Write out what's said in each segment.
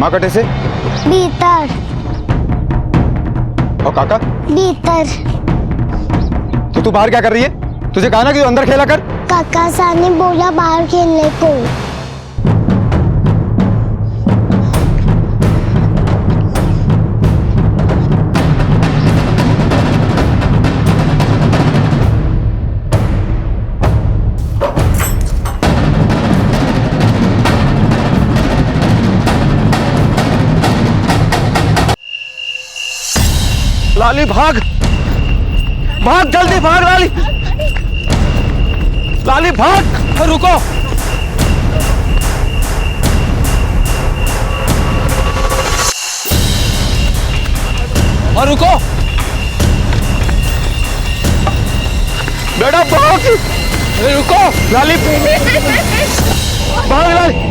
कहाँ कटे से? भीतर। और काका? भीतर। तो तू बाहर क्या कर रही है? तुझे कहा ना कि तू अंदर खेला कर। काका साहब ने बोला बाहर खेलने को। लाली भाग, भाग जल्दी भाग लाली, लाली भाग। रुको, और रुको बेटा, भाग। अरे रुको लाली, भाग लाली।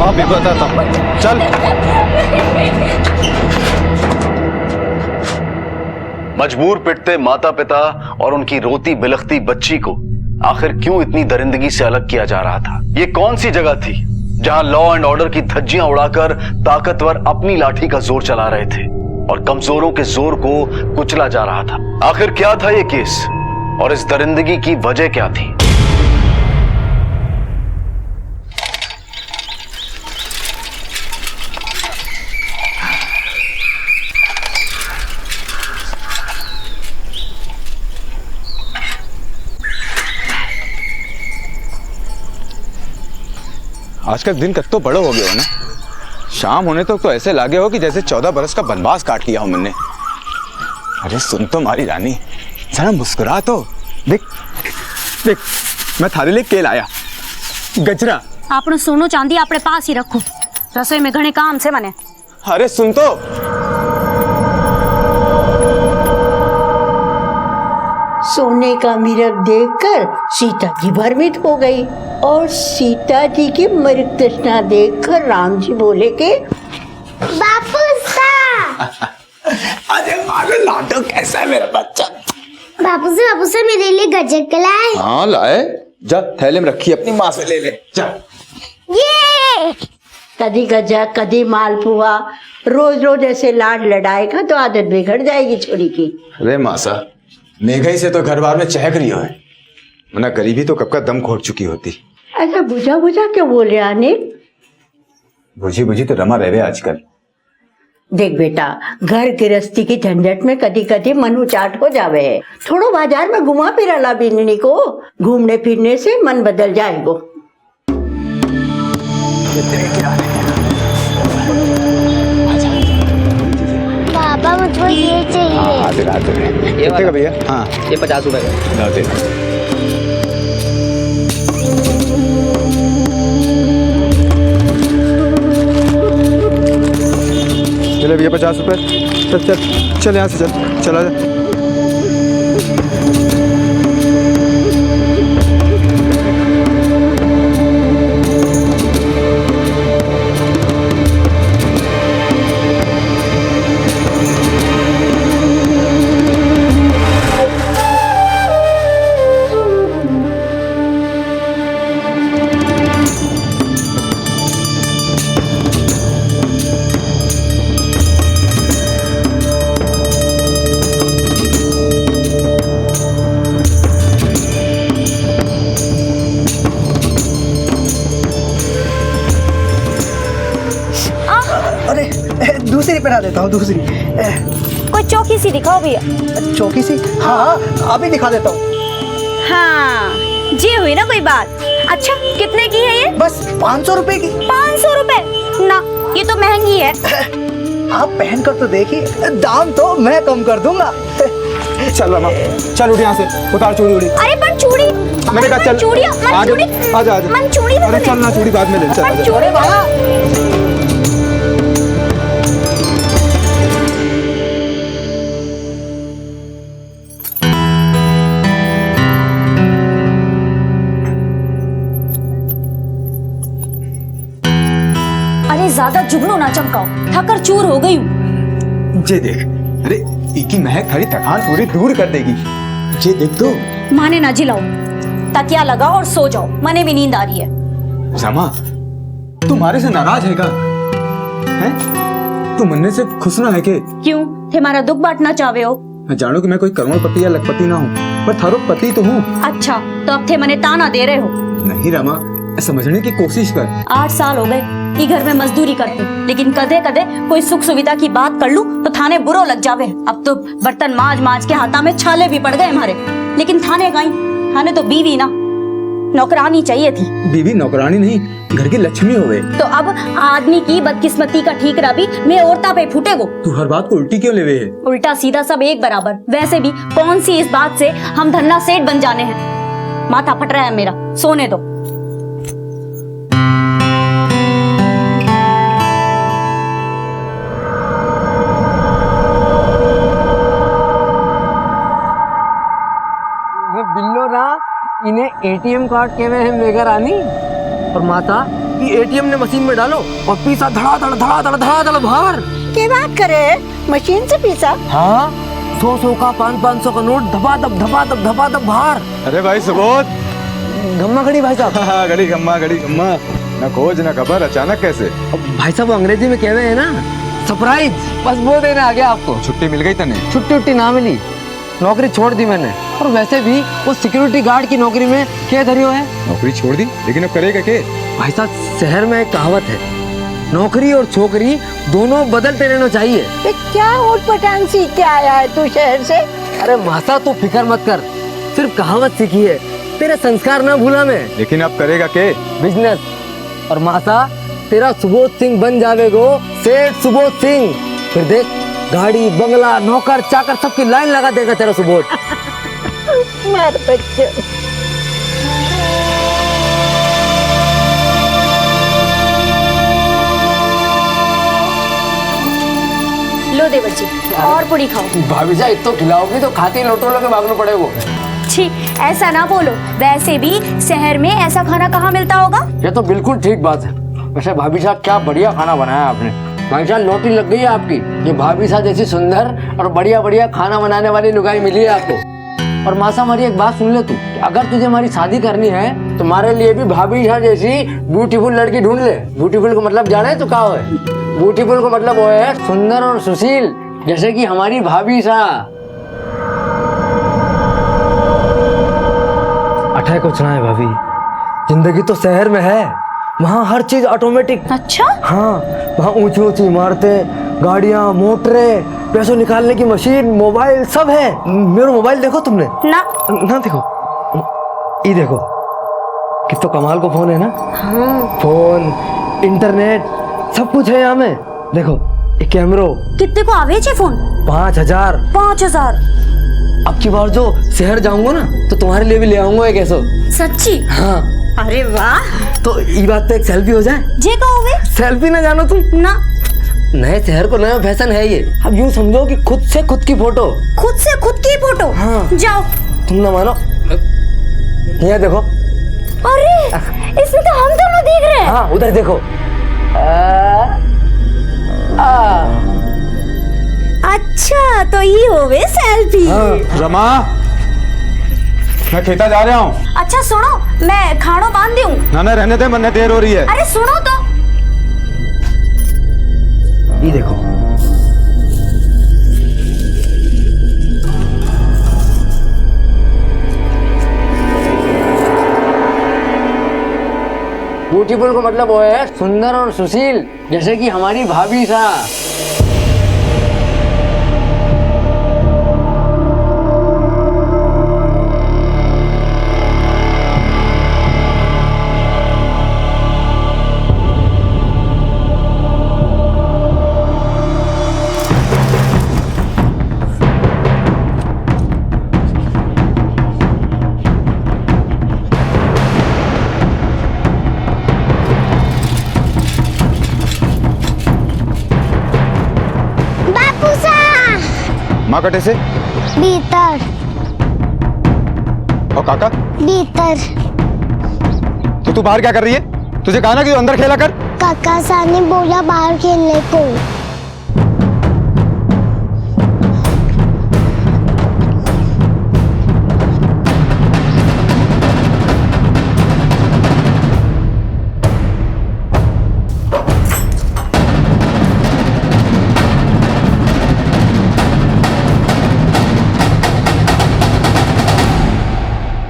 अभी बताता हूँ, चल। मजबूर पिटते माता पिता और उनकी रोती बिलखती बच्ची को आखिर क्यों इतनी दरिंदगी से अलग किया जा रहा था? ये कौन सी जगह थी जहां लॉ एंड ऑर्डर की धज्जियां उड़ाकर ताकतवर अपनी लाठी का जोर चला रहे थे और कमजोरों के जोर को कुचला जा रहा था? आखिर क्या था ये केस और इस दरिंदगी की वजह क्या थी? आज का दिन कत्तो बड़ो हो गया हो ना। शाम होने तक तो ऐसे लागे हो कि जैसे 14 बरस का बनवास काट लिया हो मैंने। अरे सुन तो मारी रानी, जरा मुस्कुरा तो। देख देख, मैं थारे लिए केल आया, गजरा। आपने सोनो चांदी अपने पास ही रखो, रसोई में घणे काम से मने। अरे सुन तो। सोने का मिरर देखकर सीता जी भ्रमित हो गई और सीता जी की मृत तृष्णा देखकर राम जी बोले के बापू सा। अरे मारे लाडो, कैसा है मेरा बच्चा? बापू से मेरे लिए गजक लाए। हाँ लाए, जा थैले में रखी, अपनी माँ से ले ले जा। ये कदी गजक कदी मालपुआ, रोज रोज ऐसे लाड लड़ाएगा तो आदत बिगड़ जाएगी छोरी की। अरे मासा, महंगाई से तो घर बार में चहक रही हो है, वरना गरीबी तो कब का दम घोट चुकी होती। ऐसा बुझा बुझा क्यों बोले अनिल? बुझी बुझी तो रमा रहे आजकल। देख बेटा, घर गृहस्थी की झंझट में कदी कदी मन उचाट हो जावे है। थोड़ो बाजार में घुमा फिरा ला बिन्नी को, घूमने फिरने से मन बदल जाएगो। पापा मुझको ये चाहिए। कितने का भैया? हाँ ये 50 रुपए का। चले भैया 50 रुपए। चल चल चल, यहाँ से चल, चला जा। दूसरी पहना देता हूँ, दूसरी। कोई चौकी सी दिखाओ भैया। चौकी सी? हाँ अभी दिखा देता हूँ। हाँ जी, हुई ना कोई बात। अच्छा कितने की है ये? बस 500 रुपए की। 500 रुपए? ना, ये तो महंगी है। आप पहन कर तो देखिए, दाम तो मैं कम कर दूंगा। चल रमा, चल उठ यहाँ से, उतार चूड़ी उड़ी। अरे पर चूड़ी, मैंने कहा चल, चूड़ी, आजा आजा। मन चूड़ी। अरे चल ना, चूड़ी बाद में ले। चल चूड़ी वाला। अरे कोई ज्यादा जुगनू ना चमकाओ, थकर चूर हो गई हूँ। ये देख, अरे इकी महक हरी थकान पूरी दूर कर देगी। ये देख तो। माने ना जिलाओ, तकिया लगाओ और सो जाओ, मने भी नींद आ रही है। रमा, तुम्हारे से नाराज है का? हैं? तू मन्ने से खुश ना है के? क्यों, थे हमारा दुख बांटना चाहे हो? मैं जानू कि मैं कोई करोड़पति या लखपति ना हूँ, पर थारो पति तो हूँ। अच्छा, तो अब थे मने ताना दे रहे हो? नहीं रमा, समझने की कोशिश कर। 8 साल हो गए ई घर में मजदूरी करते, लेकिन कदे कदे कोई सुख सुविधा की बात कर लूं तो थाने बुरो लग जावे। अब तो बर्तन माज माज के हाथा में छाले भी पड़ गए हमारे, लेकिन थाने कहीं, थाने तो बीवी ना नौकरानी चाहिए थी। बीवी नौकरानी नहीं, घर की लक्ष्मी होवे। तो अब आदमी की बदकिस्मती का ठीकरा भी मैं औरता पे फूटेगो। तू हर बात को उल्टी क्यों लेवे है? उल्टा सीधा सब एक बराबर। वैसे भी कौन सी इस बात से हम धन्ना सेठ बन जाने हैं। माथा फट रहा है मेरा, सोने दो। बिल्लो ना इन्हें एटीएम कार्ड के में है मेगा रानी। और माता ये एटीएम ने मशीन में डालो और पीसा धड़ा बाहर। क्या बात करे, मशीन से पीसा? हाँ, 100 का 500 का नोट धपा दब बाहर। अरे भाई सुबोध, गम्मा खड़ी भाई साहब। घड़ी गम्मा ना खोज ना खबर, अचानक कैसे? भाई साहब अंग्रेजी में कह रहे हैं ना, सरप्राइज, बस वो देने आ गया आपको। छुट्टी मिल गई तने? छुट्टी ना मिली, नौकरी छोड़ दी मैंने। और वैसे भी वो सिक्योरिटी गार्ड की नौकरी में क्या धरियो है? नौकरी छोड़ दी, लेकिन अब करेगा क्या? भाई साहब शहर में एक कहावत है, नौकरी और छोकरी दोनों बदलते रहना चाहिए। ये क्या ऊट-पटांग सीख के आया है तू शहर से? अरे माता तू फिक्र मत कर, सिर्फ कहावत सीखी है, तेरे संस्कार ना भूला मैं। लेकिन अब करेगा क्या? बिजनेस। और माता तेरा सुबोध सिंह बन जावेगो सेठ सुबोध सिंह। फिर देख, गाड़ी बंगला नौकर चाकर सबकी लाइन लगा देगा तेरा सुबोध। मार बच्चे। लो देवर जी, और पूरी खाओ। भाभी साहब इतना खिलाओगी तो खाते ही लोटो लोगे भागना पड़ेगा। छी, ऐसा ना बोलो। वैसे भी शहर में ऐसा खाना कहाँ मिलता होगा? ये तो बिल्कुल ठीक बात है। वैसे भाभी साहब क्या बढ़िया खाना बनाया आपने। भाई साहब लोटी लग गई है आपकी। ये भाभी साहब जैसी सुंदर और बढ़िया खाना बनाने वाली लुगाई मिली है आपको। और मासा हमारी एक बात सुन ले तू, अगर तुझे हमारी शादी करनी है तो हमारे लिए भी भाभी साहब जैसी ब्यूटीफुल लड़की ढूंढ ले। ब्यूटीफुल को मतलब जाने तो क्या है? ब्यूटीफुल को मतलब वो है सुंदर और सुशील, जैसे कि हमारी भाभी साहब। अठे कुछ ना है भाभी, जिंदगी तो शहर में है, वहाँ हर चीज ऑटोमेटिक। अच्छा? हाँ, वहाँ ऊंची ऊंची इमारतें, गाड़ियाँ, मोटरें, पैसों निकालने की मशीन, मोबाइल सब है। मेरा मोबाइल देखो तुमने? ना देखो, ये देखो कितना कमाल को फोन है ना। हाँ। फोन, इंटरनेट सब कुछ है यहाँ में। देखो ये कैमरो। कितने को आवे छे फोन? 5000। 5000? अब की बार जो शहर जाऊंगा ना तो तुम्हारे लिए भी ले आऊंगा एक ऐसा। सच्ची? हाँ। अरे वाह। तो ये बात पे एक सेल्फी हो जाए? जे कहोगे? सेल्फी ना जानो तुम? ना। नए शहर को नया फैशन है ये। अब यूँ समझो कि खुद से खुद की फोटो। खुद से खुद की फोटो? हाँ। जाओ। तुम ना मानो, यहाँ देखो। अरे इसमें तो हम दोनों दिख रहे हैं। हाँ उधर देखो। अच्छा तो ये होवे सेल्फी। हाँ। रमा, मैं खेता जा रहा हूँ। अच्छा सुनो, मैं खाड़ो बांध दूं? ना रहने दे, मन्ने देर हो रही है। अरे सुनो तो। ये देखो, ब्यूटीफुल को मतलब वो है सुंदर और सुशील, जैसे कि हमारी भाभी साहब। माँ कटे से? भीतर। और काका? भीतर। तो तू बाहर क्या कर रही है? तुझे कहा ना कि तू अंदर खेला कर। काका साहब ने बोला बाहर खेलने को।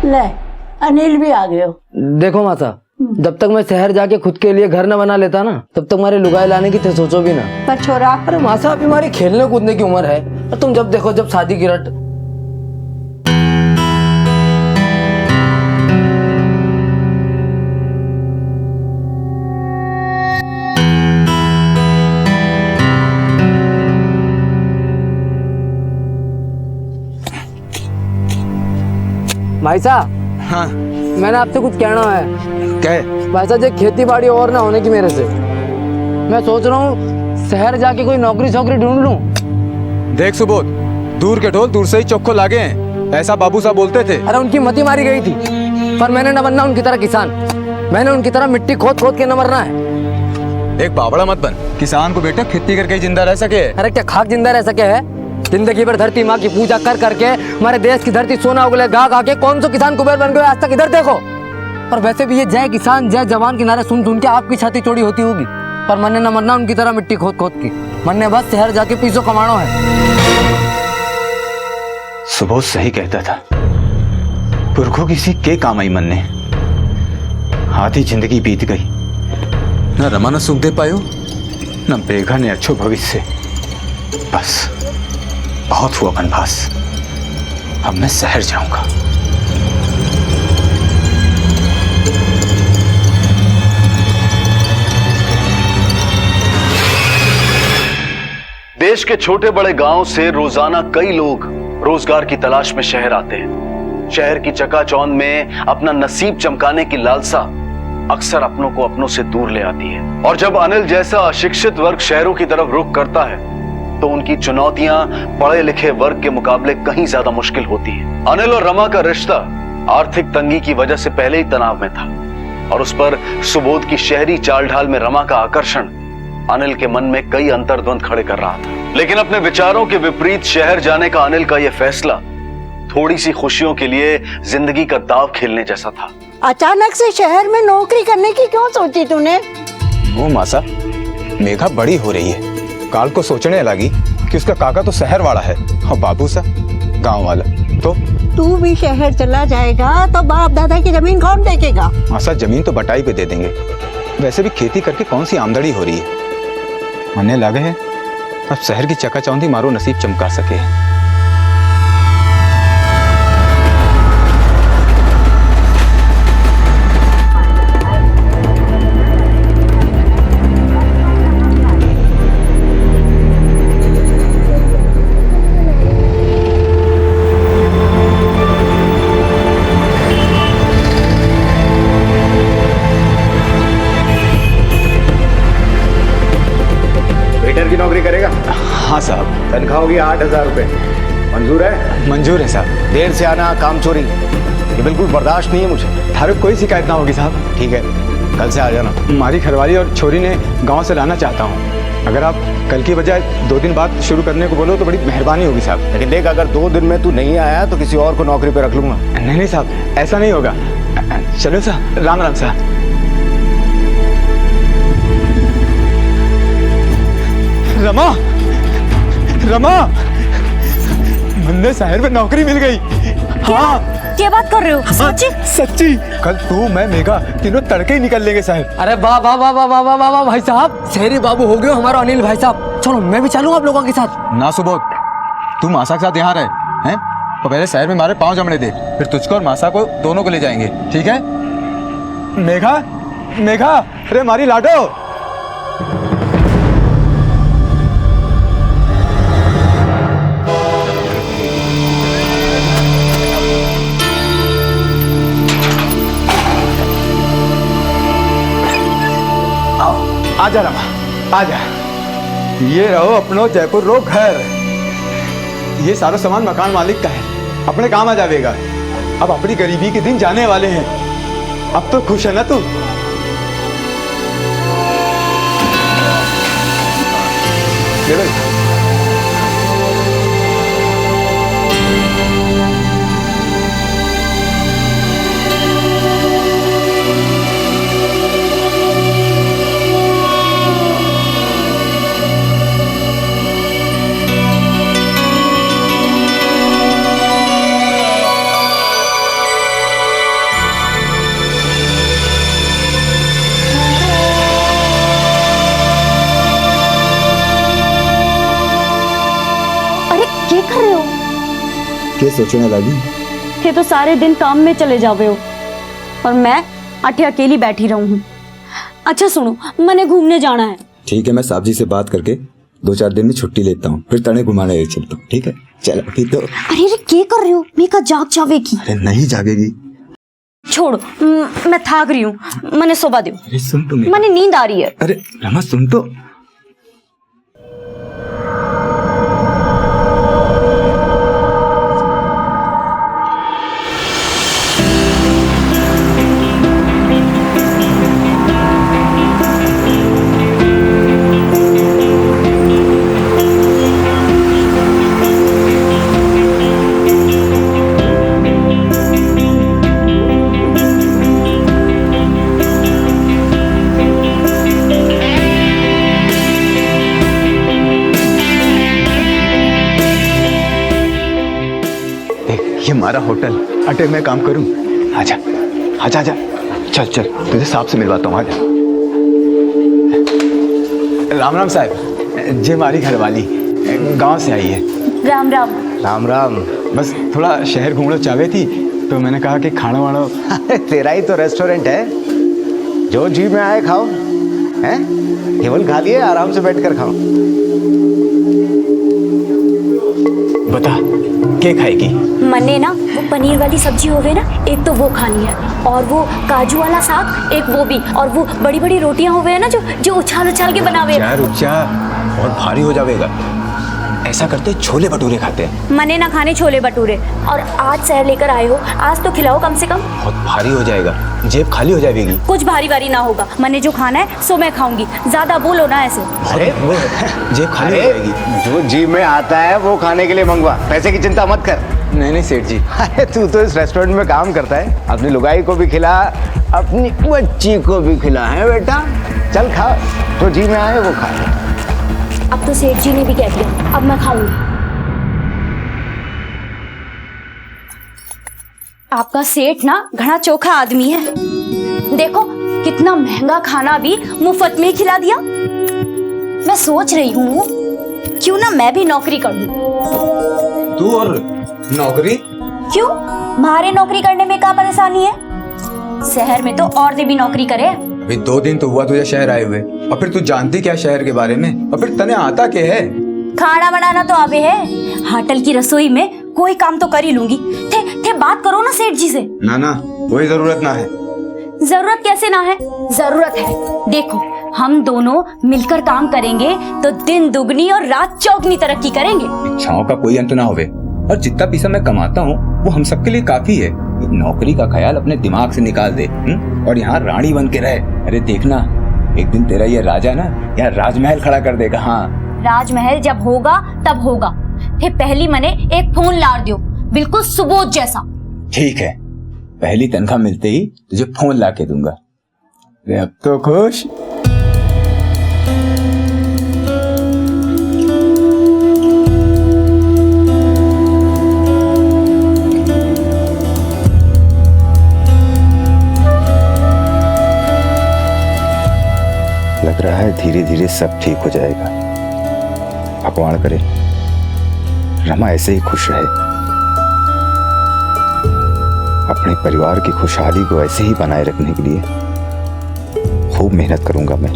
ले अनिल भी आ गए हो। देखो माता, जब तक मैं शहर जाके खुद के लिए घर न बना लेता ना, तब तक हमारे लुगाई लाने की थे सोचो भी ना। पर छोरा, अरे मासा, अभी हमारी खेलने कूदने की उम्र है, और तुम जब देखो जब शादी की रट। भाई साहब, हाँ मैंने आपसे कुछ कहना है। क्या? भाई साहब, ये खेती बाड़ी और ना होने की मेरे से, मैं सोच रहा हूँ शहर जाके कोई नौकरी छोकरी ढूंढ लूं। देख सुबोध, दूर के ढोल दूर से ही चौखो लागे हैं, ऐसा बाबू साहब बोलते थे। अरे उनकी मती मारी गई थी, पर मैंने न बनना उनकी तरह किसान, मैंने उनकी तरह मिट्टी खोद खोद के न मरना है। एक बावड़ा मत बन, किसान को बेटा खेती करके ही जिंदा रह सके। अरे क्या खाक जिंदा रह सके है? जिंदगी भर धरती माँ की पूजा कर करके हमारे देश की धरती सोना उगले गा गा के कौन सा किसान कुबेर बन गए आज तक, इधर देखो। और वैसे भी ये जय किसान जय जवान के नारे सुन सुन के आपकी छाती चौड़ी होती होगी, पर मैंने न मरना उनकी तरह मिट्टी खोद खोद की, मैंने बस शहर जाके पीसो कमाना है। सुबोध सही कहता था, पुरखों किसी के काम आई मन ने, आधी जिंदगी बीत गई, न रमा न सुख दे पायो, न बेघा ने अच्छो भविष्य। बस बहुत हुआ बनवास, अब मैं शहर जाऊंगा। देश के छोटे बड़े गांव से रोजाना कई लोग रोजगार की तलाश में शहर आते हैं। शहर की चकाचौंध में अपना नसीब चमकाने की लालसा अक्सर अपनों को अपनों से दूर ले आती है। और जब अनिल जैसा अशिक्षित वर्ग शहरों की तरफ रुख करता है, तो उनकी चुनौतियां पढ़े लिखे वर्ग के मुकाबले कहीं ज्यादा मुश्किल होती है। अनिल और रमा का रिश्ता आर्थिक तंगी की वजह से पहले ही तनाव में था, और उस पर सुबोध की शहरी चाल ढाल में रमा का आकर्षण अनिल के मन में कई अंतर्द्वंद खड़े कर रहा था। लेकिन अपने विचारों के विपरीत शहर जाने का अनिल का यह फैसला थोड़ी सी खुशियों के लिए जिंदगी का दाव खेलने जैसा था। अचानक से शहर में नौकरी करने की क्यों सोची तूने? वो मासा, मेघा बड़ी हो रही है, काल को सोचने लगी कि उसका काका तो शहर वाला है और बाबू सा गांव वाला। तो तू भी शहर चला जाएगा तो बाप दादा की जमीन कौन देखेगा? मासा, जमीन तो बटाई पे दे देंगे, वैसे भी खेती करके कौन सी आमदनी हो रही है। मन्ने लगे हैं अब शहर की चकाचौंधी मारो नसीब चमका सके। की नौकरी करेगा? हाँ साहब। तनख्वाह होगी 8,000 रुपए। मंजूर है? मंजूर है साहब। देर से आना, काम चोरी, ये बिल्कुल बर्दाश्त नहीं है मुझे। थारे कोई शिकायत ना होगी साहब। ठीक है, कल से आ जाना। हमारी घरवाली और छोरी ने गांव से लाना चाहता हूँ, अगर आप कल की बजाय 2 दिन बाद शुरू करने को बोलो तो बड़ी मेहरबानी होगी साहब। लेकिन देख, अगर 2 दिन में तू नहीं आया तो किसी और को नौकरी पे रख लूंगा। नहीं नहीं साहब, ऐसा नहीं होगा। चलो साहब, राम राम साहब। रमा, रमा, मुन्ने शहर में नौकरी मिल गई। हाँ, क्या बात कर रहे हो? सच्ची? सच्ची। कल तू मैं मेघा तीनों तड़के ही निकल लेंगे शहर। अरे वाह वाह वाह वाह वाह वाह वाह भाई साहब, शहरी बाबू हो गए हमारा अनिल भाई साहब। चलो मैं भी चलूं आप लोगों के साथ। ना सुबोध, तू मासा के साथ यहाँ रहे हैं, तो पहले शहर में हमारे पाँव जमने दे, फिर तुझको और मासा को दोनों को ले जाएंगे, ठीक है? मेघा, मेघा, अरे हमारी लाडो। आजा रमा, आजा। ये रहो अपनो जयपुर रो घर। ये सारा सामान मकान मालिक का है, अपने काम आ जाएगा। अब अपनी गरीबी के दिन जाने वाले हैं। अब तो खुश है ना तू? लेवल। अरे क्या कर रहे हो? क्या सोचने लगी? थे तो सारे दिन काम में चले जावे हो और मैं अठे अकेली बैठी रहूं हूँ। अच्छा सुनो, मैंने घूमने जाना है। ठीक है, मैं साहब जी से बात करके 2-4 दिन में छुट्टी लेता हूँ, फिर तने घुमाने ले चलता हूँ। ठीक है, चलो अभी तो। अरे क्या कर रहे हो? मैं का जाग जावेगी। अरे नहीं जागेगी। छोड़ो, मैं थक रही हूँ, मैंने सोबा दो। अरे सुन तो मेरी। मैंने नींद आ रही है। अरे रमा सुन तो। ये हमारा होटल, अटे मैं काम करूं। आजा आजा आजा, चल चल तुझे साहब से मिलवाता हूँ। आजा। राम राम साहब, ये हमारी घरवाली गांव से आई है। राम राम। राम राम। बस थोड़ा शहर घूमना चाहे थी तो मैंने कहा कि खाना वाना। तेरा ही तो रेस्टोरेंट है, जो जी में आए खाओ। हैं? केवल खा लिए, आराम से बैठ कर खाओ। बता क्या खाएगी? मन्ने ना वो पनीर वाली सब्जी हो गई ना, एक तो वो खानी है, और वो काजू वाला साग एक वो भी, और वो बड़ी बड़ी रोटियां हो गए ना जो जो उछाल उछाल के बनावे। रुक जा, बहुत भारी हो जाएगा। ऐसा करते छोले भटूरे खाते हैं। मन्ने ना खाने छोले भटूरे, और आज शहर लेकर आए हो, आज तो खिलाओ कम से कम। बहुत भारी हो जाएगा, जेब खाली हो जाएगी। कुछ भारी भारी ना होगा, मैंने जो खाना है सो मैं खाऊंगी, ज्यादा बोलो ना ऐसे। अरे जेब खाली हो जाएगी। जो जी में आता है वो खाने के लिए मंगवा, पैसे की चिंता मत कर। नहीं नहीं सेठ जी। अरे तू तो इस रेस्टोरेंट में काम करता है, अपनी लुगाई को भी खिला, अपनी बच्ची को भी खिला है बेटा। चल खा, जो जी में आए वो खा। अब तो सेठ जी ने भी कह दिया, अब मैं खाऊंगी। आपका सेठ ना घना चोखा आदमी है। देखो कितना महंगा खाना भी मुफ्त में खिला दिया। मैं सोच रही हूँ क्यों ना मैं भी नौकरी कर लूं। तू और नौकरी? क्यों, मारे नौकरी करने में क्या परेशानी है? शहर में तो औरतें भी नौकरी करे। अभी 2 दिन तो हुआ तुझे शहर आए हुए, और फिर तू जानती क्या शहर के बारे में, और फिर तने आता क्या है? खाना बनाना तो आवे है, होटल की रसोई में कोई काम तो कर ही लूंगी। थे बात करो ना सेठ जी से। ना ना, कोई जरूरत ना है। जरूरत कैसे ना है? जरूरत है। देखो हम दोनों मिलकर काम करेंगे तो दिन दुगनी और रात चौगनी तरक्की करेंगे। इच्छाओं का कोई अंत ना होवे, और जितना पैसा मैं कमाता हूँ वो हम सबके लिए काफी है। नौकरी का ख्याल अपने दिमाग से निकाल दे, और यहाँ रानी बन के रहे। अरे देखना, एक दिन तेरा ये राजा ना यहाँ राजमहल खड़ा कर देगा। हाँ, राजमहल जब होगा तब होगा। फिर पहली मने एक फोन लार दियो, बिल्कुल सुबोध जैसा। ठीक है, पहली तनख्वाह मिलते ही तुझे फोन ला के दूंगा। अरे अब तो खुश। लग रहा है धीरे धीरे सब ठीक हो जाएगा। भगवान करे रमा ऐसे ही खुश रहे। अपने परिवार की खुशहाली को ऐसे ही बनाए रखने के लिए खूब मेहनत करूंगा मैं।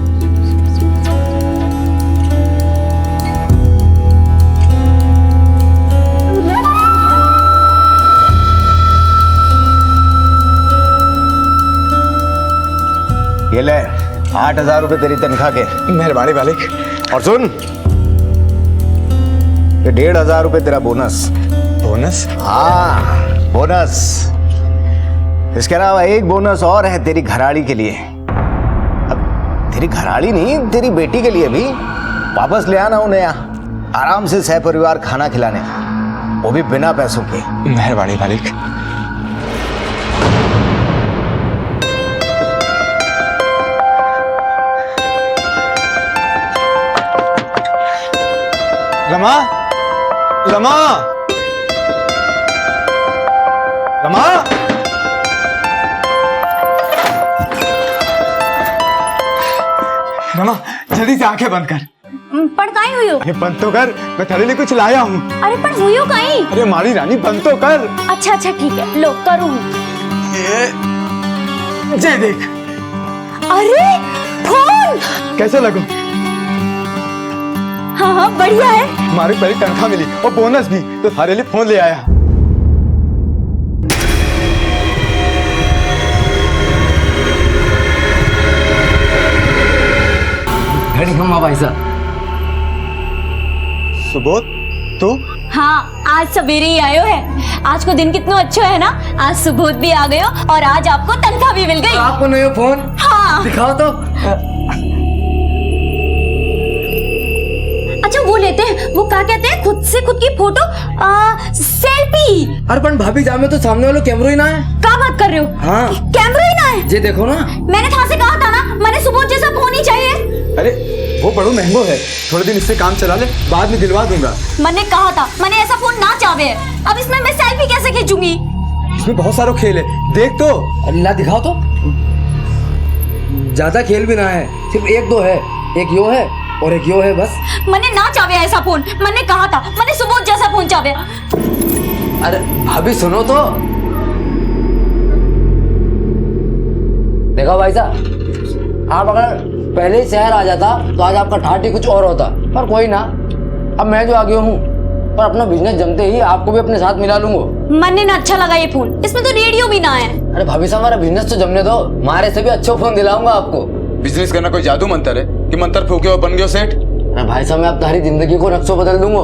ये ले 8,000 रुपए तेरी तनख्वाह के। मेहरबानी मालिक। और सुन, ये 1,500 रुपए तेरा बोनस। बोनस? हाँ बोनस। इसके अलावा एक बोनस और है तेरी घराड़ी के लिए। अब तेरी घराड़ी नहीं, तेरी बेटी के लिए भी वापस ले आना उन्हें यहाँ, आराम से सह परिवार खाना खिलाने, वो भी बिना पैसों के। मेहरबानी मालिक। रमा, रमा, रमा। रमा, जल्दी से आंखें बंद कर। पण काई हुई हो? अरे बंद तो कर, मैं तेरे लिए कुछ लाया हूँ। अरे पण हुई हो काई? अरे मारी रानी बंद तो कर। अच्छा अच्छा ठीक है, लो करूँ। जय देख। अरे फोन कैसे लगो? हाँ हाँ बढ़िया है। हमारी पहली तनख्वाह मिली और बोनस भी, तो थारे लिए फोन ले आया। घड़ी हम भाई साहब। सुबोध तू? हाँ आज सवेरे ही आयो है। आज को दिन कितना अच्छा है ना, आज सुबोध भी आ गयो और आज आपको तनख्वाह भी मिल गई। आपको नया फोन? हाँ दिखाओ तो। अच्छा वो लेते हैं, वो क्या कहते हैं, खुद से खुद की फोटो सेल्फी। अरे पण भाभी जामे तो सामने वाला कैमरा ही ना है। क्या बात कर रहे हो? हाँ कैमरा ही ना है? ये देखो ना। मैंने था से कहा था ना, मैंने सुबोध जैसा फोन ही चाहिए। अरे वो बड़ो महंगो है, थोड़े दिन इससे काम चला ले, बाद में दिलवा दूंगा। मैंने कहा था, मैंने ऐसा फोन ना चाहे। अब इसमें मैं सेल्फी कैसे खींचूंगी? इसमें बहुत सारा खेल है, देख तो। अल्लाह दिखाओ तो। ज्यादा खेल भी ना है, सिर्फ एक दो है, एक यो है और एक यो है बस। मैंने ना चाहे ऐसा फोन, मैंने कहा था, मैंने सुबोध जैसा फोन चाहे। अरे भाभी सुनो तो। देखो भाई साहब, आप अगर पहले ही शहर आ जाता तो आज आपका ठाठ ही कुछ और होता, पर कोई ना, अब मैं जो आ गया हूँ और अपना बिजनेस जमते ही आपको भी अपने साथ मिला लूंगा। मैंने ना अच्छा लगा ये फोन, इसमें तो रेडियो भी ना है। अरे भाभी साहब हमारा बिजनेस तो जमने दो, हमारे से भी अच्छा फोन दिलाऊंगा आपको। बिजनेस करना कोई जादू मंतर है कि मंतर फूके और बन गयो सेठ? अरे भाई साहब मैं अब तुम्हारी जिंदगी को नक्शो बदल दूंगा।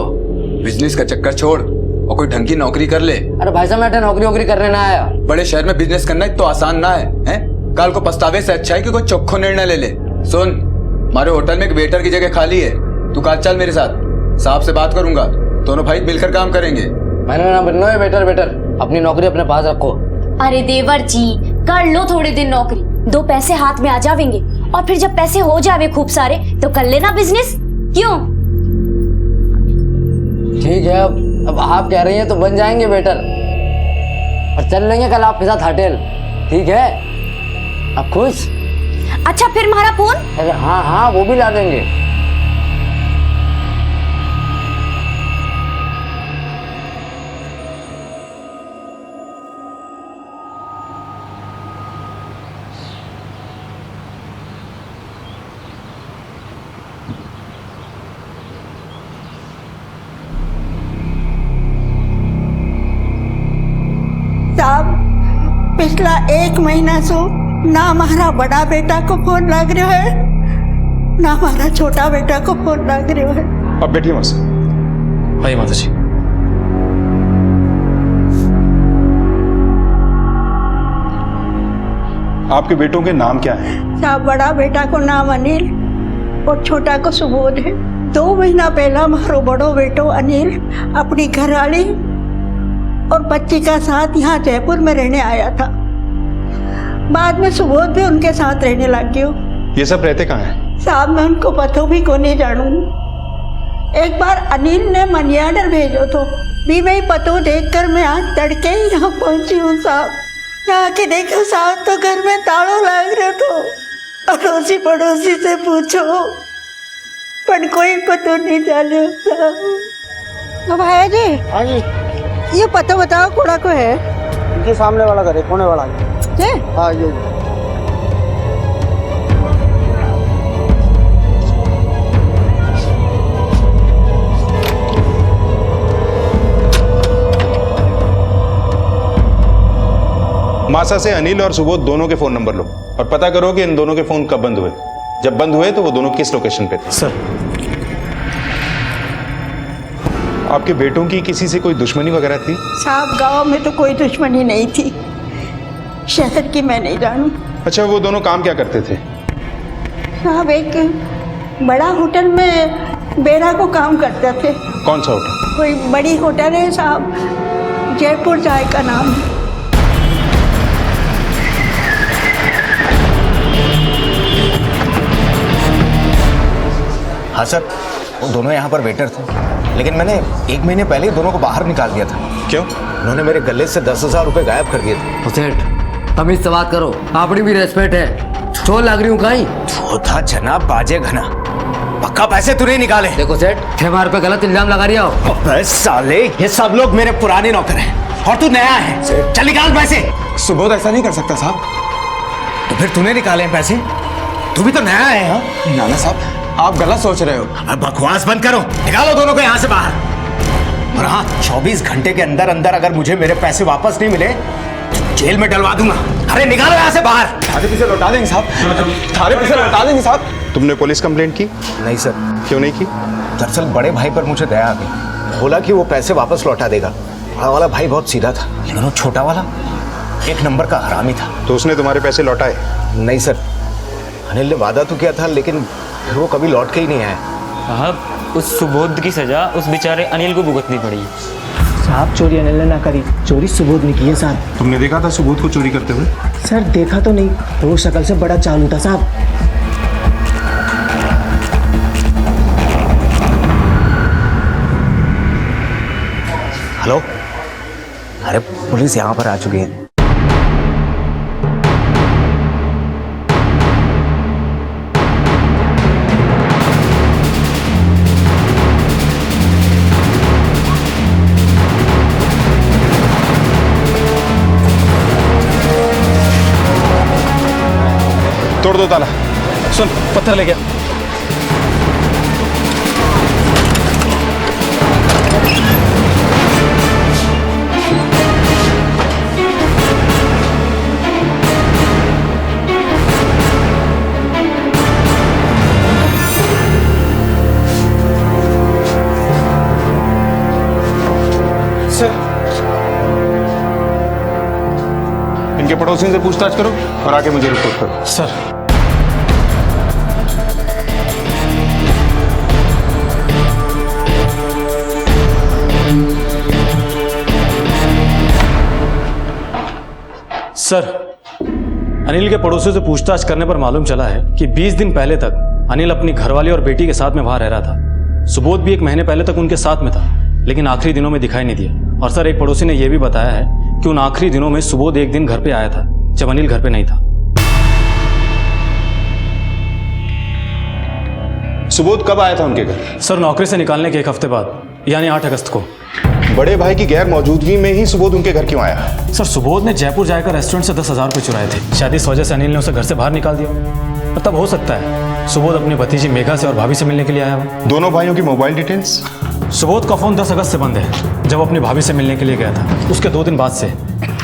बिजनेस का चक्कर छोड़ और कोई ढंग की नौकरी कर ले। अरे भाई साहब मैं नौकरी वोकरी करने ना आया। बड़े शहर में बिजनेस करना तो आसान ना है, हैं? कल को पछतावे से अच्छा है कि कोई चोखो निर्णय ले ले। सुन, हमारे होटल में एक वेटर की जगह खाली है, तू कल चल मेरे साथ, साहब से बात करूंगा, दोनों भाई मिलकर काम करेंगे। मैंने ना बनना है वेटर, अपनी नौकरी अपने पास रखो। अरे देवर जी कर लो थोड़े दिन नौकरी, 2 पैसे हाथ में आ जावेंगे और फिर जब पैसे हो जावे खूब सारे तो कर लेना बिजनेस, क्यों? ठीक है, अब आप कह रही हैं तो बन जाएंगे वेटर, और चल लेंगे कल आपके साथ होटल, ठीक है? आप खुश? अच्छा फिर हमारा फोन? अरे हाँ हाँ वो भी ला देंगे। साहब पिछला 1 महीना से ना हमारा बड़ा बेटा को फोन लग रहा है, ना हमारा छोटा बेटा को फोन लग रहा है। अब बैठिए माता। आइए माता जी। आपके बेटों के नाम क्या हैं? साहब बड़ा बेटा को नाम अनिल और छोटा को सुबोध है। 2 महीना पहला हमारो बड़ो बेटो अनिल अपनी घरवाली और बच्ची का साथ यहाँ जयपुर में रहने आया था। बाद में सुबोध भी उनके साथ रहने लग गयो। ये सब रहते कहाँ हैं? साहब मैं उनको पतो भी को नहीं जानू। एक बार अनिल ने मनी ऑर्डर भेजो तो भी मैं पतो देखकर मैं आज तड़के ही यहाँ पहुँची हूँ साहब। यहाँ के देखो साहब तो घर में तालों लग रहा तो अड़ोसी पड़ोसी से पूछो पर कोई पतो नहीं चलो साहब। अब आया जी? हाँ जी। ये पता बताओ कूड़ा को है? ये सामने वाला घर है, कोने वाला है। हाँ ये मासा से अनिल और सुबोध दोनों के फोन नंबर लो और पता करो कि इन दोनों के फोन कब बंद हुए। जब बंद हुए तो वो दोनों किस लोकेशन पे थे। सर आपके बेटों की किसी से कोई दुश्मनी वगैरह थी? साहब गांव में तो कोई दुश्मनी नहीं थी, शहर की मैं नहीं जानू। अच्छा वो दोनों काम क्या करते थे? साहब एक बड़ा होटल में बेरा को काम करते थे। कौन सा होटल? कोई बड़ी होटल है साहब, जयपुर जाए का नाम है। हाँ सर, वो दोनों यहाँ पर वेटर थे, लेकिन मैंने 1 महीने पहले ही दोनों को बाहर निकाल दिया था। क्यों? उन्होंने मेरे गले से 10,000 रुपए गायब कर दिए थे। तो सेठ तमीज से बात करो, अपनी भी रेस्पेक्ट है। चोर लग रही हूँ कहीं? वो था जनाब बाजे घना, पक्का पैसे तू नहीं निकाले। देखो सेठ, हमारे पे गलत इल्जाम लगा रही हो। अबे साले, ये सब लोग मेरे पुराने नौकर हैं और तू नया है। चल निकाल पैसे। सुबोध ऐसा नहीं कर सकता साहब। तो फिर तूने निकाले हैं पैसे? तू भी तो नया है। हाँ नाना साहब, आप गलत सोच रहे हो। अब बकवास बंद करो, निकालो दोनों को यहाँ से बाहर। और हाँ, 24 घंटे के अंदर अंदर अगर मुझे मेरे पैसे वापस नहीं मिले तो जेल में डलवा दूंगा। अरे निकालो यहाँ से बाहर। थाने पीछे लौटा देंगे साहब, थाने पीछे लौटा देंगे साहब। तुमने पुलिस कंप्लेंट की? नहीं सर। क्यों नहीं की? दरअसल बड़े भाई पर मुझे दया आ गई, बोला कि वो पैसे वापस लौटा देगा। बड़ा वाला भाई बहुत सीधा था, लेकिन वो छोटा वाला 1 नंबर का हरामी था। तो उसने तुम्हारे पैसे लौटाए? नहीं सर, अनिल ने वादा तो किया था, लेकिन फिर वो कभी लौट के ही नहीं आया। साहब, उस सुबोध की सजा उस बेचारे अनिल को भुगतनी पड़ी। साहब चोरी अनिल ने ना करी, चोरी सुबोध ने की है साहब। तुमने देखा था सुबोध को चोरी करते हुए? सर देखा तो नहीं, वो शक्ल से बड़ा चालू था साहब। हेलो, अरे पुलिस यहाँ पर आ चुकी है। तोड़ दो ताला। सुन, पत्थर ले गया। इनके पड़ोसियों से पूछताछ करो और आके मुझे रिपोर्ट करो। सर, सर, अनिल के पड़ोसियों से पूछताछ करने पर मालूम चला है कि 20 दिन पहले तक अनिल अपनी घरवाली और बेटी के साथ में वहां रह रहा था। सुबोध भी 1 महीने पहले तक उनके साथ में था, लेकिन आखिरी दिनों में दिखाई नहीं दिया। और सर, एक पड़ोसी ने यह भी बताया है कि उन आखिरी दिनों में सुबोध एक दिन घर पे आया था जब अनिल घर पे नहीं था। सुबोध कब आया था उनके घर? सर, नौकरी से निकालने के 1 हफ्ते बाद, यानी 8 अगस्त को। बड़े भाई की गैर मौजूदगी में ही सुबोध उनके घर क्यों आया? सर, सुबोध ने जयपुर जाकर रेस्टोरेंट से 10,000 रुपये चुराए थे। शायद इस वजह से अनिल ने उसे घर से बाहर निकाल दिया। तब हो सकता है सुबोध अपनी भतीजी मेघा से और भाभी से मिलने के लिए आया हो। दोनों भाइयों की मोबाइल डिटेल्स? सुबोध का फोन 10 अगस्त से बंद है, जब अपनी भाभी से मिलने के लिए गया था। उसके 2 दिन बाद से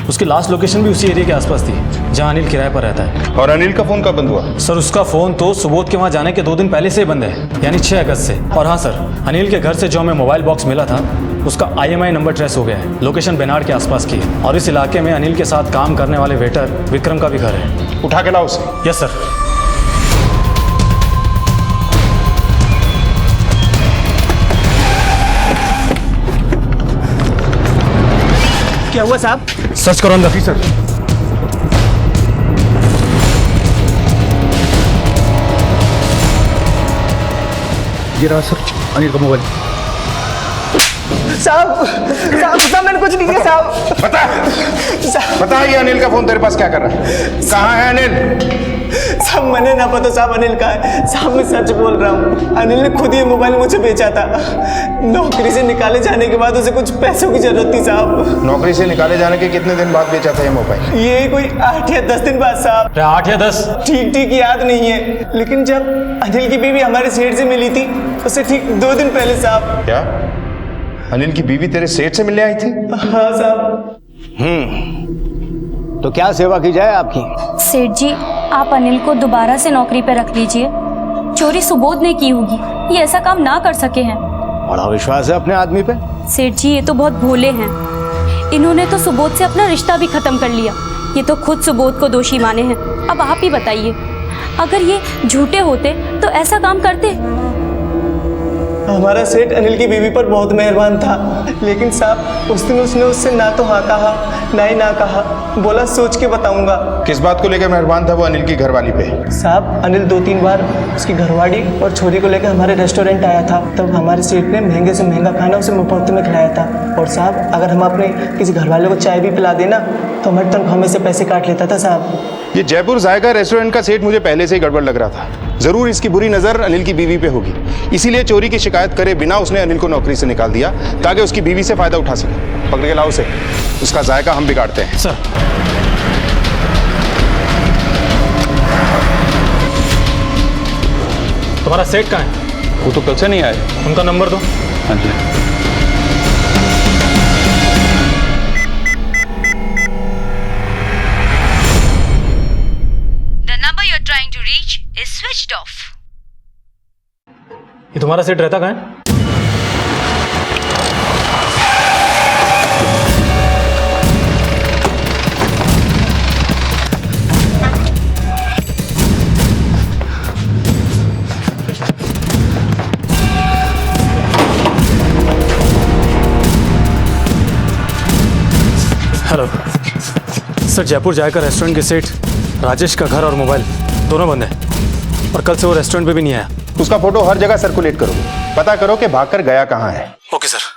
उसकी लास्ट लोकेशन भी उसी एरिया के आसपास थी जहां अनिल किराए पर रहता है। और अनिल का फोन कब बंद हुआ? सर, उसका फोन तो सुबोध के वहां जाने के 2 दिन पहले से ही बंद है, यानी 6 अगस्त से। और हाँ सर, अनिल के घर से जो हमें मोबाइल बॉक्स मिला था उसका IMI नंबर ट्रेस हो गया है। लोकेशन बेनाड के आसपास की है और इस इलाके में अनिल के साथ काम करने वाले वेटर विक्रम का भी घर है। उठा के लाओ उसे। Yes sir. क्या हुआ साहब? सच करो अंदर। सर, ये रहा सर, अनिल का मोबाइल। साहब साहब साहब, मैंने कुछ नहीं किया साहब। बता ये अनिल का फोन तेरे पास क्या कर रहा है? कहाँ है अनिल? साहब मैंने ना पता साहब अनिल का है। साहब मैं सच बोल रहा हूँ, अनिल ने खुद ये मोबाइल मुझे बेचा था। नौकरी से निकाले जाने के बाद उसे कुछ पैसों की जरूरत थी साहब। नौकरी से निकाले जाने के कितने दिन बाद बेचा था ये मोबाइल? ये कोई 8 या 10 दिन बाद साहब। 8 या 10? ठीक ठीक याद नहीं है, लेकिन जब अनिल की बीवी हमारे सेठ से मिली थी उससे ठीक 2 दिन पहले साहब। क्या अनिल की बीवी तेरे सेठ से मिलने आई थी? हाँ साहब। तो क्या सेवा की जाए आपकी? सेठ जी, आप अनिल को दोबारा से नौकरी पर रख लीजिए। चोरी सुबोध ने की होगी, ये ऐसा काम ना कर सके हैं। बड़ा विश्वास है अपने आदमी पे। सेठ जी, ये तो बहुत भोले हैं। इन्होंने तो सुबोध से अपना रिश्ता भी खत्म कर लिया। ये तो खुद सुबोध को दोषी माने हैं। अब आप ही बताइए, अगर ये झूठे होते तो ऐसा काम करते? हमारा सेठ अनिल की बीवी पर बहुत मेहरबान था, लेकिन साहब उस दिन उसने उससे ना तो हाँ कहा ना ही ना कहा, बोला सोच के बताऊंगा। किस बात को लेकर मेहरबान था वो अनिल की घरवाली पे? साहब अनिल 2-3 बार उसकी घरवाली और छोरी को लेकर हमारे रेस्टोरेंट आया था, तब हमारे सेठ ने महंगे से महंगा खाना उसे मुफ्त में खिलाया था। और साहब अगर हम अपने किसी घरवाले को चाय भी पिला देना तो हमारी तनख्वाह में से पैसे काट लेता था साहब। ये जयपुर जायका रेस्टोरेंट का सेठ मुझे पहले से ही गड़बड़ लग रहा था। जरूर इसकी बुरी नजर अनिल की बीवी पे होगी, इसीलिए चोरी की शिकायत करे बिना उसने अनिल को नौकरी से निकाल दिया ताकि उसकी बीवी से फायदा उठा सके। पकड़ के लाओ उसे, उसका जायका हम बिगाड़ते हैं। सर तुम्हारा सेठ कहाँ है? वो तो कल से नहीं आए। उनका नंबर दो। हाँ जी। The number you're trying to reach is switched off. ये तुम्हारा सेठ रहता कहाँ है? हेलो सर, जयपुर जायका रेस्टोरेंट के सेठ राजेश का घर और मोबाइल दोनों बंद है और कल से वो रेस्टोरेंट पे भी नहीं आया। उसका फोटो हर जगह सर्कुलेट करो, पता करो कि भागकर गया कहाँ है। Okay sir.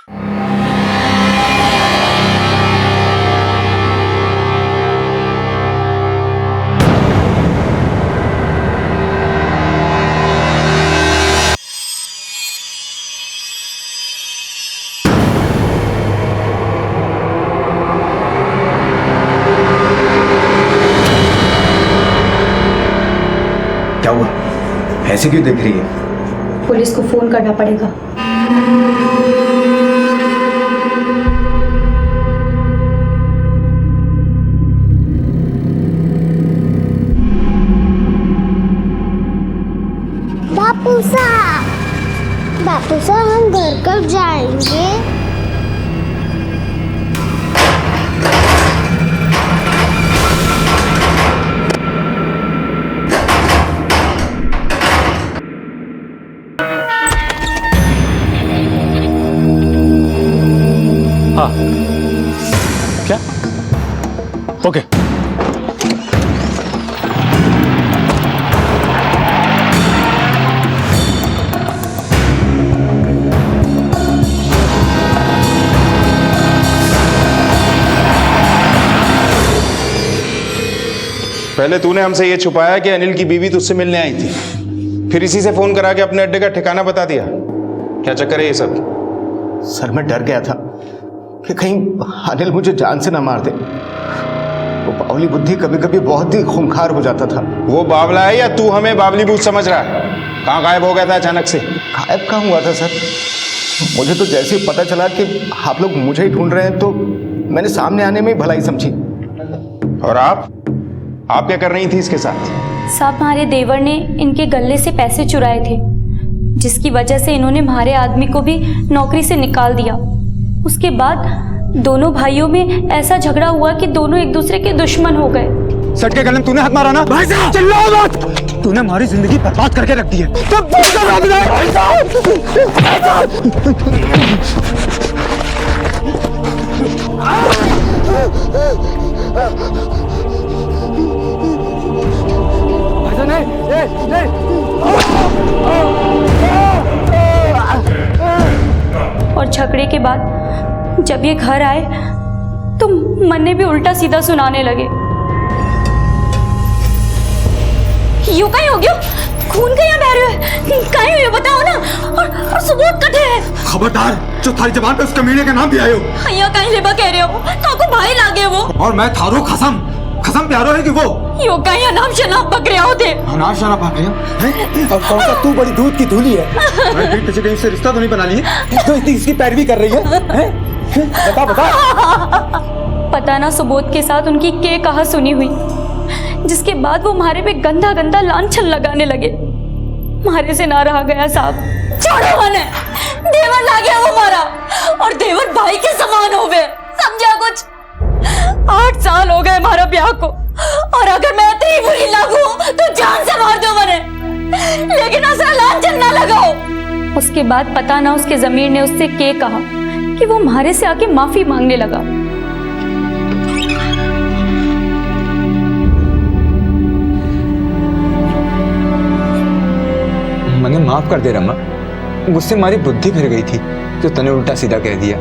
क्या हुआ, ऐसे क्यों देख रही है? पुलिस को फोन करना पड़ेगा। बापू साहब हम घर कब जाएंगे? हाँ क्या? ओके। पहले तूने हमसे ये छुपाया कि अनिल की बीवी तुझसे मिलने आई थी, फिर इसी से फोन करा के अपने अड्डे का ठिकाना बता दिया। क्या चक्कर है ये सब? सर मैं डर गया था कि कहीं अनिल मुझे जान से ना मार दे। वो बावली बुद्धि कभी कभी बहुत ही खूंखार हो जाता था। वो बावला है या तू हमें बावली बूझ समझ रहा है? कहाँ गायब हो गया था अचानक से? गायब कहाँ हुआ था सर? मुझे तो जैसे ही पता चला कि आप लोग मुझे ही ढूंढ रहे हैं तो मैंने सामने आने में ही भलाई समझी। और आप क्या कर रही थी इसके साथ? साहब हमारे देवर ने इनके गले से पैसे चुराए थे, जिसकी वजह से इन्होंने हमारे आदमी को भी नौकरी से निकाल दिया। उसके बाद दोनों भाइयों में ऐसा झगड़ा हुआ कि दोनों एक दूसरे के दुश्मन हो गए। सट के गले में तूने हाथ मारा ना? भाई साहब चिल्लाओ मत, तूने हमारी जिंदगी बर्बाद करके रख दी है। भाई और झगड़े के बाद जब ये घर आए तो मन्ने भी उल्टा सीधा सुनाने लगे। यूं कहीं हो गया? खून कहीं बह रहे हो? कहीं हो ये बताओ ना। और सबूत कटे है। खबरदार, जो थारी जबान पे उस कमीने का नाम भी आयो। यहाँ कहीं लेबा कह रहे हो? ताको भाई लागे वो। और मैं थारो खसम प्यारो है कि वो यो कहीं अनाम शनाब पकड़े होते। अनाम शनाब पकड़े? और कौन सा तू बड़ी दूध की धूली है? मैं पीछे कहीं से रिश्ता तो नहीं बना ली तो इतनी इसकी पैरवी कर रही है? बता पता ना सबूत के साथ उनकी के कहा सुनी हुई, जिसके बाद वो हमारे पे गंदा गंदा लांछन लगाने लगे। हमारे से ना रहा गया साहब। छोड़ो मने, देवर लागे वो हमारा, और देवर भाई के समान हो गए, समझा कुछ? 8 साल हो गए हमारा ब्याह को, और अगर मैं इतनी बुरी लगूं तो जान से मार दो मने, लेकिन असरा लांछन ना लगाओ। उसके बाद पता ना उसके जमीर ने उससे क्या कहा कि वो हमारे से आके माफी मांगने लगा। मने माफ कर दे रमा, गुस्से मारी बुद्धि फिर गई थी जो तने उल्टा सीधा कह दिया।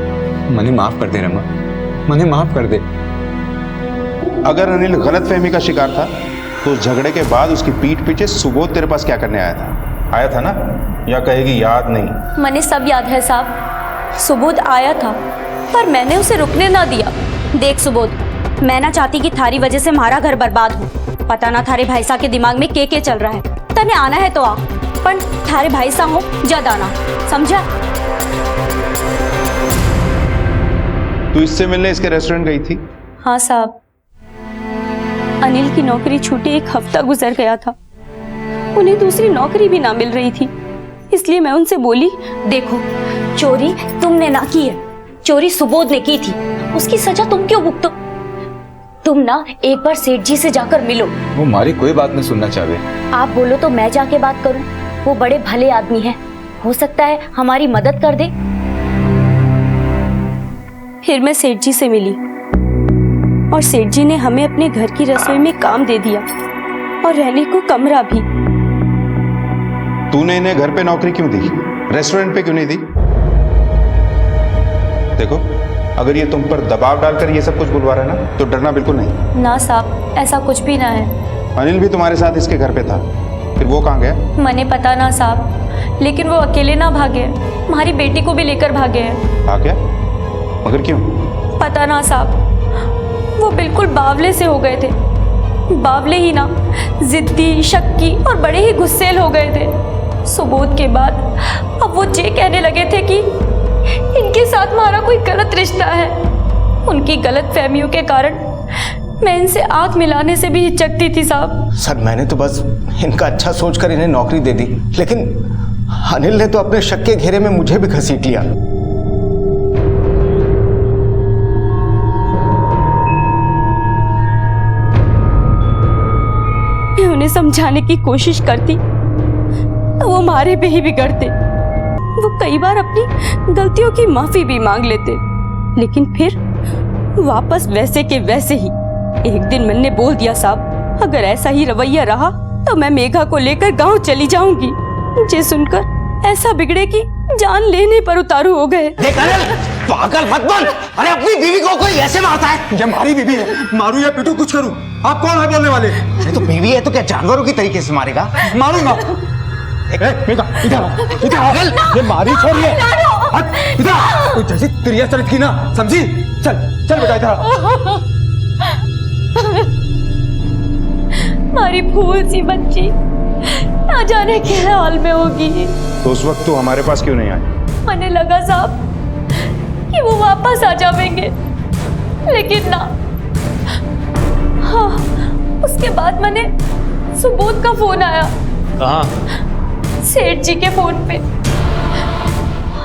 मने माफ कर दे रमा, मने माफ कर दे। अगर अनिल गलतफहमी का शिकार था तो उस झगड़े के बाद उसकी पीठ पीछे सुबोध तेरे पास क्या करने आया था ना? या कहेगी याद नहीं? मने सब याद है साहब, सुबोध आया था पर मैंने उसे रुकने ना दिया। देख सुबोध, मैं ना चाहती कि थारी वजह से हमारा घर बर्बाद हो। पता ना थारे भाई साहब के दिमाग में के चल रहा है। तने आना है तो आ, पर थारे भाई साहब हो जद आना, समझा? तू इससे मिलने इसके रेस्टोरेंट गई थी? हाँ साहब, अनिल की नौकरी छूटे 1 हफ्ता गुजर गया था। उन्हें दूसरी नौकरी भी ना मिल रही थी, इसलिए मैं उनसे बोली, देखो चोरी तुमने ना की है, चोरी सुबोध ने की थी, उसकी सजा तुम क्यों भुगतो? तुम ना एक बार सेठ जी से जाकर मिलो। वो हमारी कोई बात नहीं सुनना चाहे। आप बोलो तो मैं जाके बात करूं, वो बड़े भले आदमी हैं, हो सकता है हमारी मदद कर दे। फिर मैं सेठ जी से मिली और सेठ जी ने हमें अपने घर की रसोई में काम दे दिया और रहने को कमरा भी। तूने इन्हें घर पे नौकरी क्यों दी, रेस्टोरेंट पे क्यों नहीं दी? देखो, अगर ये तुम पर दबाव डालकर ये सब कुछ बुलवा रहा है ना, तो डरना बिल्कुल नहीं। ना साहब, ऐसा कुछ भी ना है। अनिल भी तुम्हारे साथ इसके घर पे था, फिर वो कहाँ गया? मने पता ना साहब, लेकिन वो अकेले ना भागे, हमारी बेटी को भी लेकर भागे हैं। आ गया? मगर क्यों? पता ना साहब, वो बिल्कुल बावले से हो गए थे। बावले ही ना, जिद्दी, शक्की और बड़े ही गुस्सेल हो गए थे। सुबोध के बाद अब वो ये कहने लगे थे कि इनके साथ हमारा कोई गलत रिश्ता है। उनकी गलत फहमियों के कारण मैं इनसे आंख मिलाने से भी हिचकती थी साहब। सर, मैंने तो बस इनका अच्छा सोचकर इन्हें नौकरी दे दी, लेकिन अनिल ने तो अपने शक के घेरे में मुझे भी घसीट लिया। मैं उन्हें समझाने की कोशिश करती तो वो हमारे पे ही बिगड़ते। वो कई बार अपनी गलतियों की माफी भी मांग लेते, लेकिन फिर वापस वैसे के वैसे ही। एक दिन मैंने बोल दिया, साहब अगर ऐसा ही रवैया रहा तो मैं मेघा को लेकर गांव चली जाऊंगी। मुझे सुनकर ऐसा बिगड़े कि जान लेने पर उतारू हो गए। देख अनिल, पागल मत बन। अरे अपनी बीवी को कोई ऐसे मारता है? ये हमारी बीवी है, मारू या पिटू कुछ करूं, आप कौन है बोलने वाले? अरे तो बीवी है तो क्या जानवरों की तरीके से मारेगा? मारूंगा। ये मारी छोड़ी है। इधर जैसी त्रिया चरित की ना, समझी? चल चल बेटा इधर। हमारी फूल सी बच्ची ना जाने क्या हाल में होगी। तो उस वक्त तू हमारे पास क्यों नहीं आई? मैंने लगा साहब कि वो वापस आ जाएंगे, लेकिन ना। हाँ, उसके बाद मैंने सुबोध का फोन आया। कहाँ? सेठ जी के फोन पे,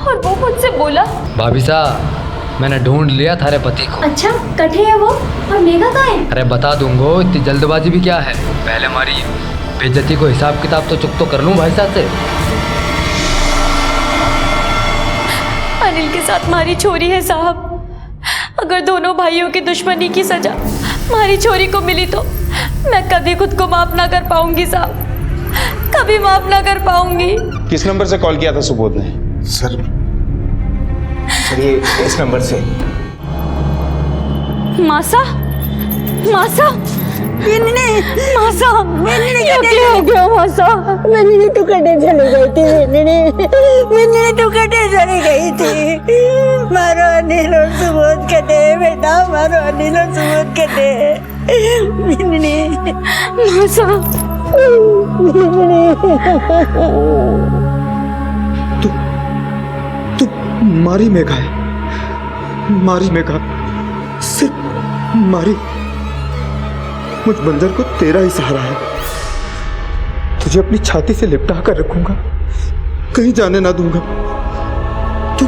और वो मुझसे बोला, भाभी साहब मैंने ढूंढ लिया थारे पति को। अच्छा कठे है वो, और मेघा कहाँ है? अरे बता दूंगा, इतनी जल्दबाजी भी क्या है? पहले हमारी बेइज्जती को हिसाब किताब तो चुप तो कर लूं भाई साहब से। अनिल के साथ हमारी छोरी है साहब। अगर दोनों भाइयों की दुश्मनी की सजा हमारी छोरी को मिली तो मैं कभी खुद को माफ ना कर पाऊंगी साहब, कभी माफ ना कर पाऊंगी। किस नंबर से कॉल किया था सुबोध ने? सर ये इस नंबर से। मासा, मासा, मासा, क्या हो गया मासा? मैंने तो कटे चली गई थी। मैंने तो कटे चली गई थी। मारो अनिल और सुबोध कटे बेटा, मारो अनिल और सुबोध कटे। मासा, तू मारी मेघा है, मारी मेघा, सिर्फ मारी। मुझ बंदर को तेरा ही सहारा है। तुझे अपनी छाती से लिपटा कर रखूंगा, कहीं जाने ना दूंगा। तू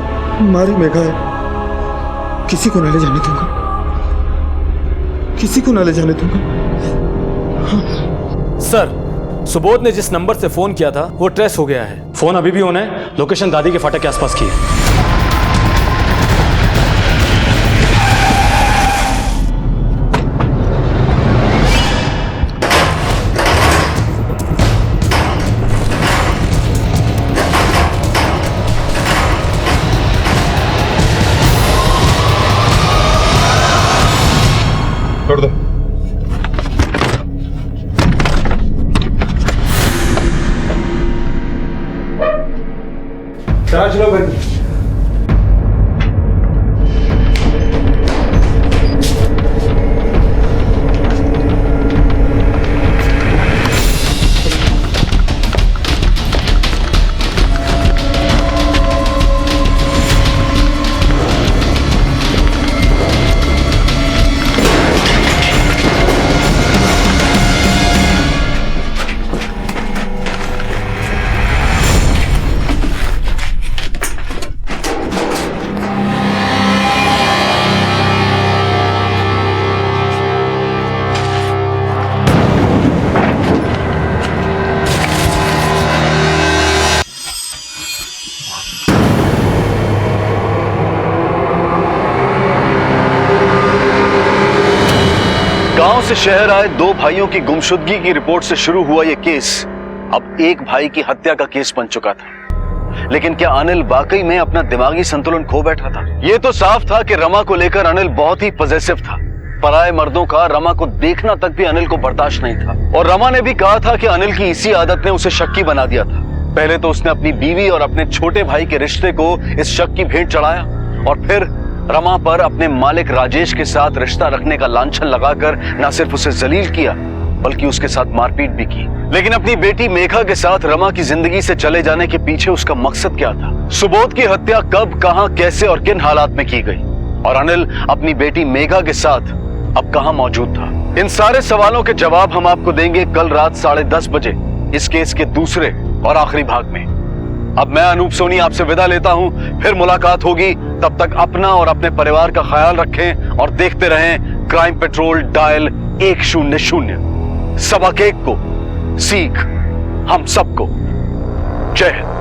मारी मेघा है, किसी को ना ले जाने दूंगा, किसी को ना ले जाने दूंगा। सर, सुबोध ने जिस नंबर से फोन किया था वो ट्रेस हो गया है। फोन अभी भी ऑन है, लोकेशन दादी के फाटक के आसपास की है। छोड़ दो। चलो भाई। गांव से शहर आए दो भाइयों की गुमशुदगी की रिपोर्ट से शुरू हुआ यह केस अब एक भाई की हत्या का केस बन चुका था। लेकिन क्या अनिल वाकई में अपना दिमागी संतुलन खो बैठा था? यह तो साफ था कि रमा को लेकर अनिल बहुत ही पॉजिटिव था। पराये मर्दों का रमा को देखना तक भी अनिल को बर्दाश्त नहीं था। और रमा ने भी कहा था कि अनिल की इसी आदत ने उसे शक्की बना दिया था। पहले तो उसने अपनी बीवी और अपने छोटे भाई के रिश्ते को इस शक की भेंट चढ़ाया और फिर रमा पर अपने मालिक राजेश के साथ रिश्ता रखने का लांछन लगाकर न सिर्फ उसे जलील किया बल्कि उसके साथ मारपीट भी की। लेकिन अपनी बेटी मेघा के साथ रमा की जिंदगी से चले जाने के पीछे उसका मकसद क्या था? सुबोध की हत्या कब, कहां, कैसे और किन हालात में की गई? और अनिल अपनी बेटी मेघा के साथ अब कहां मौजूद था? इन सारे सवालों के जवाब हम आपको देंगे कल रात 10:30 बजे इस केस के दूसरे और आखिरी भाग में। अब मैं अनूप सोनी आपसे विदा लेता हूं, फिर मुलाकात होगी। तब तक अपना और अपने परिवार का ख्याल रखें और देखते रहें क्राइम पेट्रोल डायल 100। सबक एक को सीख हम सबको। जय हिंद।